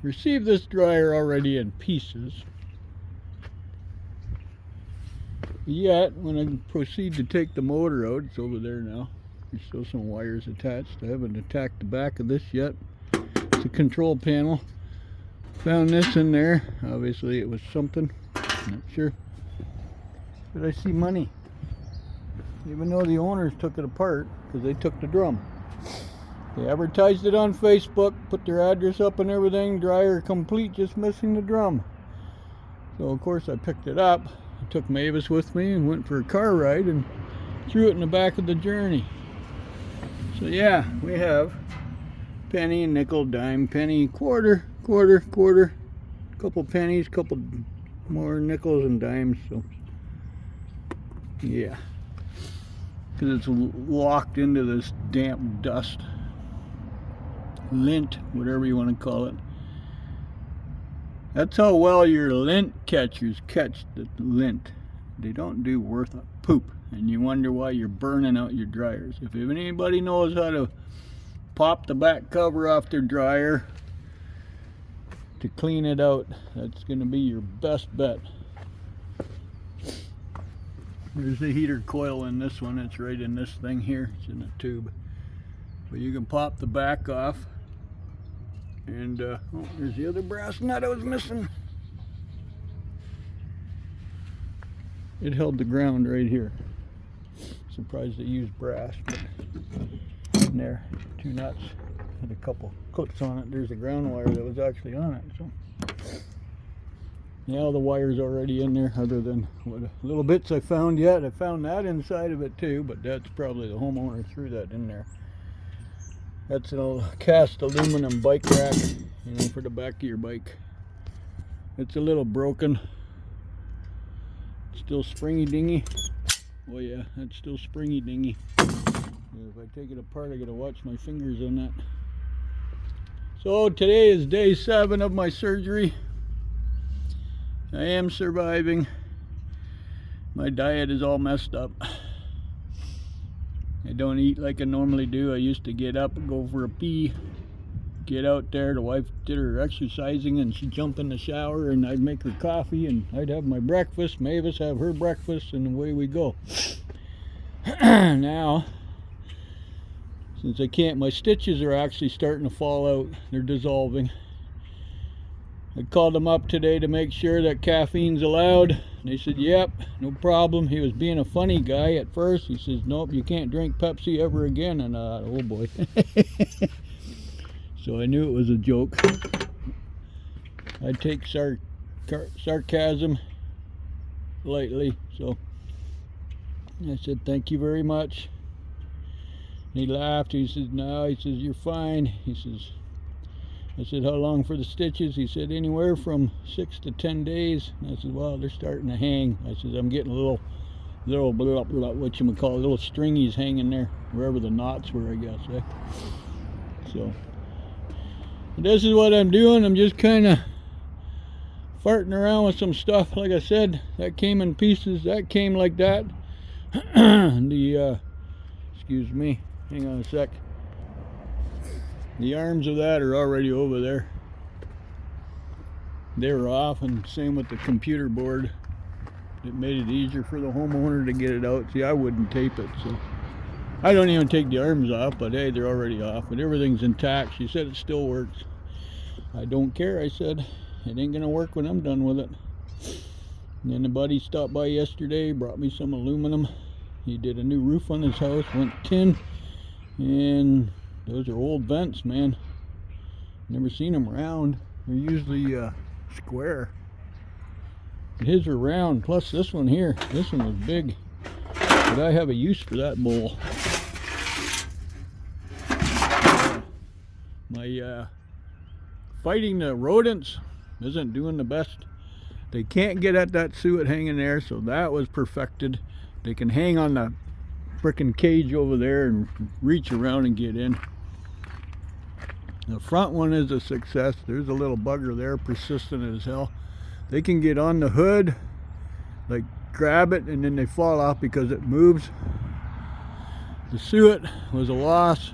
Received this dryer already in pieces. Yet, when I proceed to take the motor out, it's over there now. There's still some wires attached. I haven't attacked the back of this yet. It's a control panel. Found this in there. Obviously it was something. Not sure. But I see money. Even though the owners took it apart because they took the drum. They advertised it on Facebook, put their address up and everything. Dryer complete, just missing the drum. So of course I picked it up. I took Mavis with me and went for a car ride and threw it in the back of the Journey. So yeah, we have penny, nickel, dime, penny, quarter, couple pennies, couple more nickels and dimes. So yeah, because it's locked into this damp dust, lint, whatever you want to call it. That's how well your lint catchers catch the lint. They don't do worth a poop, and you wonder why you're burning out your dryers. If anybody knows how to pop the back cover off their dryer to clean it out, that's going to be your best bet. There's the heater coil in this one. It's right in this thing here. It's in a tube. But you can pop the back off. And oh, there's the other brass nut I was missing. It held the ground right here. Surprised they used brass, but in there, two nuts. Had a couple clips on it. There's the ground wire that was actually on it. So yeah, all the wire's already in there, other than what little bits I found yet. I found that inside of it too, but that's probably the homeowner threw that in there. That's an old cast aluminum bike rack, you know, for the back of your bike. It's a little broken. Still springy dingy. Oh yeah, that's still springy dingy. If I take it apart, I gotta watch my fingers on that. So today is day 7 of my surgery. I am surviving. My diet is all messed up. I don't eat like I normally do. I used to get up and go for a pee, get out there. The wife did her exercising and she'd jump in the shower and I'd make her coffee and I'd have my breakfast. Mavis have her breakfast and away we go. Now, since I can't, my stitches are actually starting to fall out. They're dissolving. I called them up today to make sure that caffeine's allowed. They said, yep, no problem. He was being a funny guy at first. He says, nope, you can't drink Pepsi ever again. And oh boy. So I knew it was a joke. I take sarcasm lightly. So I said, thank you very much. And he laughed. He says, no, he says, you're fine. He says, I said, how long for the stitches? He said, anywhere from 6 to 10 days. And I said, well, they're starting to hang. I said, I'm getting a little whatchamacallit, little stringies hanging there, wherever the knots were, I guess. Eh? So, this is what I'm doing. I'm just kind of farting around with some stuff. Like I said, that came in pieces. That came like that. Excuse me, hang on a sec. The arms of that are already over there. They were off, and same with the computer board. It made it easier for the homeowner to get it out. See, I wouldn't tape it, so I don't even take the arms off, but hey, they're already off. But everything's intact. She said it still works. I don't care, I said. It ain't gonna work when I'm done with it. And then a buddy stopped by yesterday, brought me some aluminum. He did a new roof on his house, went tin, and those are old vents, man. Never seen them round. They're usually square. But his are round, plus this one here. This one was big. But I have a use for that bowl. My fighting the rodents isn't doing the best. They can't get at that suet hanging there, so that was perfected. They can hang on the frickin' cage over there and reach around and get in. The front one is a success. There's a little bugger there, persistent as hell. They can get on the hood, like grab it, and then they fall off because it moves. The suet was a loss.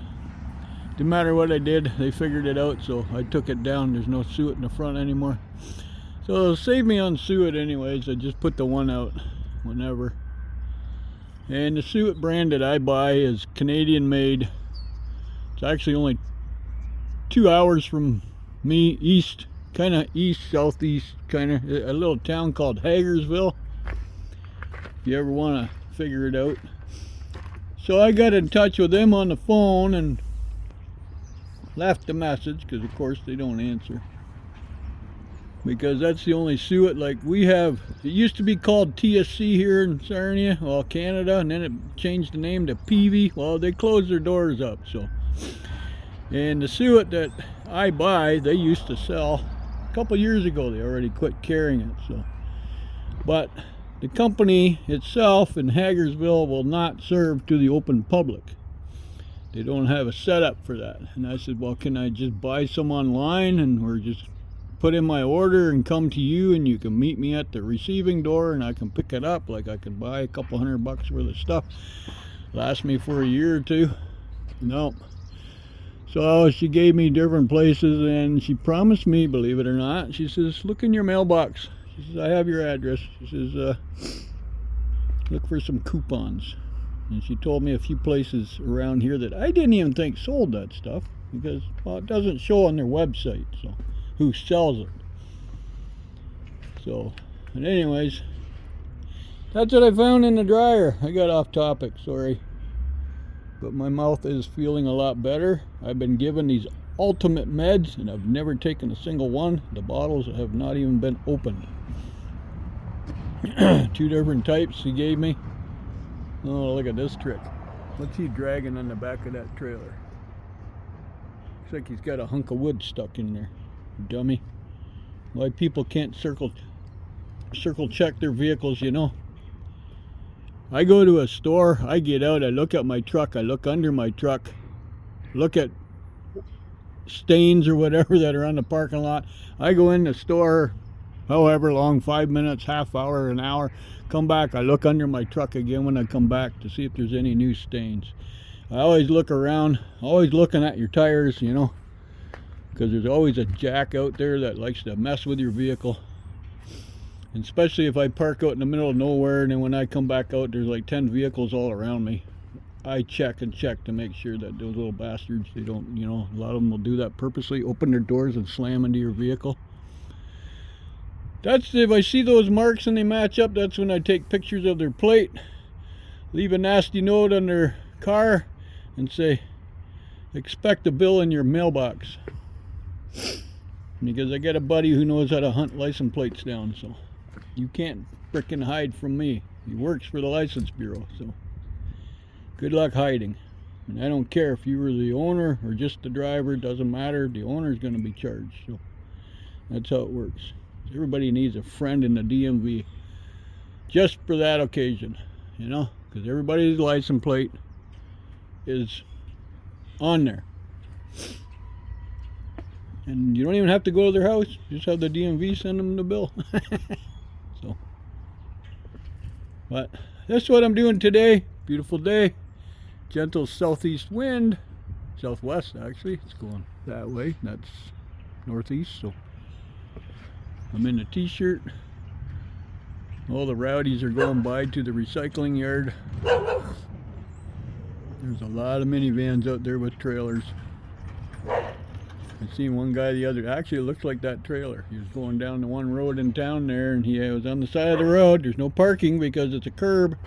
Didn't matter what I did, they figured it out, so I took it down. There's no suet in the front anymore. So it'll save me on suet anyways. I just put the one out whenever. And the suet brand that I buy is Canadian made. It's actually only 2 hours from me, east, kind of east, southeast, kind of a little town called Hagersville. If you ever want to figure it out. So I got in touch with them on the phone and left a message, because of course they don't answer, because that's the only suet like we have. It used to be called TSC here in Sarnia, well, Canada, and then it changed the name to Peavey. Well, they closed their doors up. So, and the suet that I buy, they used to sell a couple years ago. They already quit carrying it. So, but the company itself in Hagersville will not serve to the open public. They don't have a setup for that. And I said, well, can I just buy some online, and or just put in my order and come to you, and you can meet me at the receiving door and I can pick it up? Like, I can buy a couple $100 worth of stuff, last me for a year or two. No. So she gave me different places, and she promised me, believe it or not, she says, look in your mailbox. She says, I have your address. She says, look for some coupons. And she told me a few places around here that I didn't even think sold that stuff, because, well, it doesn't show on their website, so who sells it. So, but anyways, that's what I found in the dryer. I got off topic, sorry. But my mouth is feeling a lot better. I've been given these ultimate meds, and I've never taken a single one. The bottles have not even been opened. 2 different types he gave me. Oh, look at this trick. What's he dragging on the back of that trailer? Looks like he's got a hunk of wood stuck in there. Dummy. Why people can't circle check their vehicles, you know. I go to a store, I get out, I look at my truck, I look under my truck, look at stains or whatever that are on the parking lot. I go in the store however long, 5 minutes, half hour, an hour, come back, I look under my truck again when I come back to see if there's any new stains. I always look around, always looking at your tires, you know, because there's always a jack out there that likes to mess with your vehicle. And especially if I park out in the middle of nowhere, and then when I come back out there's like 10 vehicles all around me. I check and check to make sure that those little bastards, they don't, you know, a lot of them will do that purposely, open their doors and slam into your vehicle. That's, if I see those marks and they match up, that's when I take pictures of their plate, leave a nasty note on their car, and say, expect a bill in your mailbox. Because I got a buddy who knows how to hunt license plates down, so you can't frickin' hide from me. He works for the License Bureau, so good luck hiding. And I don't care if you were the owner or just the driver, it doesn't matter. The owner's going to be charged, so that's how it works. Everybody needs a friend in the DMV just for that occasion, you know, because everybody's license plate is on there. And you don't even have to go to their house, you just have the DMV send them the bill. So, but that's what I'm doing today. Beautiful day, gentle southeast wind, southwest actually, it's going that way, that's northeast. So I'm in a t-shirt. All the rowdies are going by to the recycling yard. There's a lot of minivans out there with trailers. I seen one guy the other, actually it looks like that trailer. He was going down the one road in town there, and he was on the side of the road. There's no parking because it's a curb.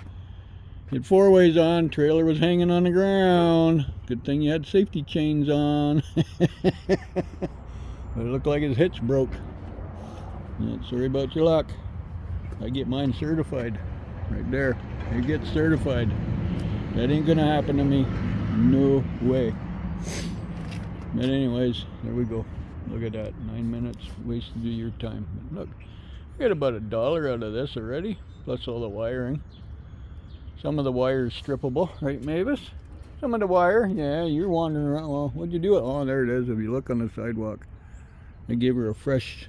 He had 4 ways on, trailer was hanging on the ground. Good thing you had safety chains on. But it looked like his hitch broke. Yeah, sorry about your luck. I get mine certified. Right there. It gets certified. That ain't gonna happen to me. No way. But anyways, there we go. Look at that. 9 minutes wasted of your time. But look, I got about $1 out of this already, plus all the wiring. Some of the wire is strippable, right, Mavis? Some of the wire, yeah, you're wandering around. Well, what'd you do it? Oh, there it is. If you look on the sidewalk, I gave her a fresh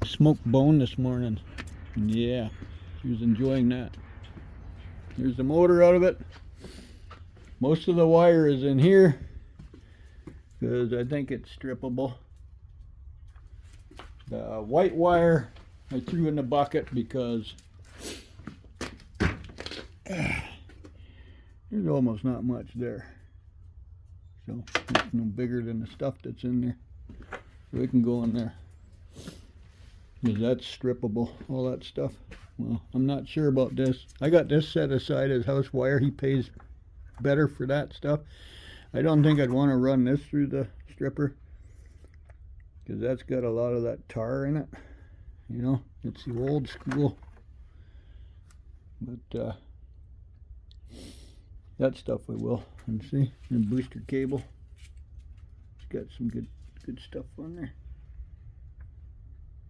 smoked bone this morning. Yeah, she was enjoying that. Here's the motor out of it. Most of the wire is in here. because I think it's strippable. The white wire I threw in the bucket because there's almost not much there. So it's no bigger than the stuff that's in there. So it can go in there. Because that's strippable, all that stuff. Well, I'm not sure about this. I got this set aside as house wire. He pays better for that stuff. I don't think I'd want to run this through the stripper, because that's got a lot of that tar in it. You know, it's the old school. But that stuff I will. And see, and booster cable. It's got some good stuff on there.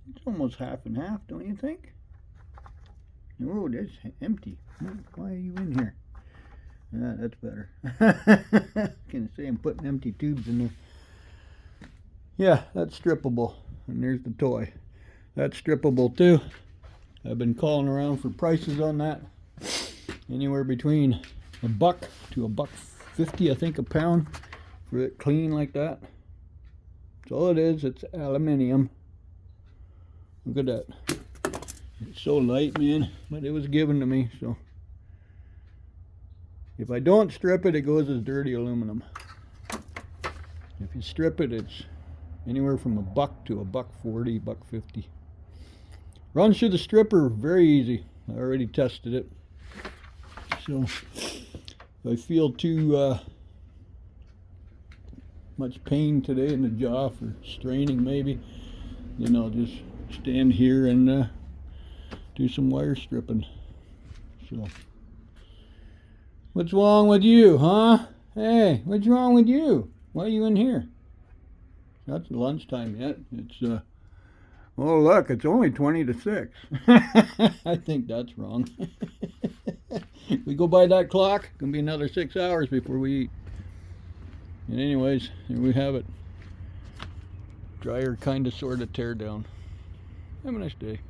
It's almost half and half, don't you think? Oh, that's empty. Why are you in here? Yeah, that's better. Can say I'm putting empty tubes in there. Yeah, that's strippable. And there's the toy. That's strippable too. I've been calling around for prices on that. Anywhere between $1 to $1.50, I think, a pound for it clean like that. That's all it is. It's aluminium. Look at that. It's so light, man, but it was given to me, so if I don't strip it, it goes as dirty aluminum. If you strip it, it's anywhere from $1 to $1.40, $1.50. Runs through the stripper very easy. I already tested it. So if I feel too much pain today in the jaw for straining maybe, then I'll just stand here and do some wire stripping. So what's wrong with you, huh? Hey, what's wrong with you? Why are you in here? It's not lunchtime yet. It's oh look, it's only 20 to 6. I think that's wrong. We go by that clock, gonna be another 6 hours before we eat. And anyways, here we have it. Dryer kind of sort of tear down. Have a nice day.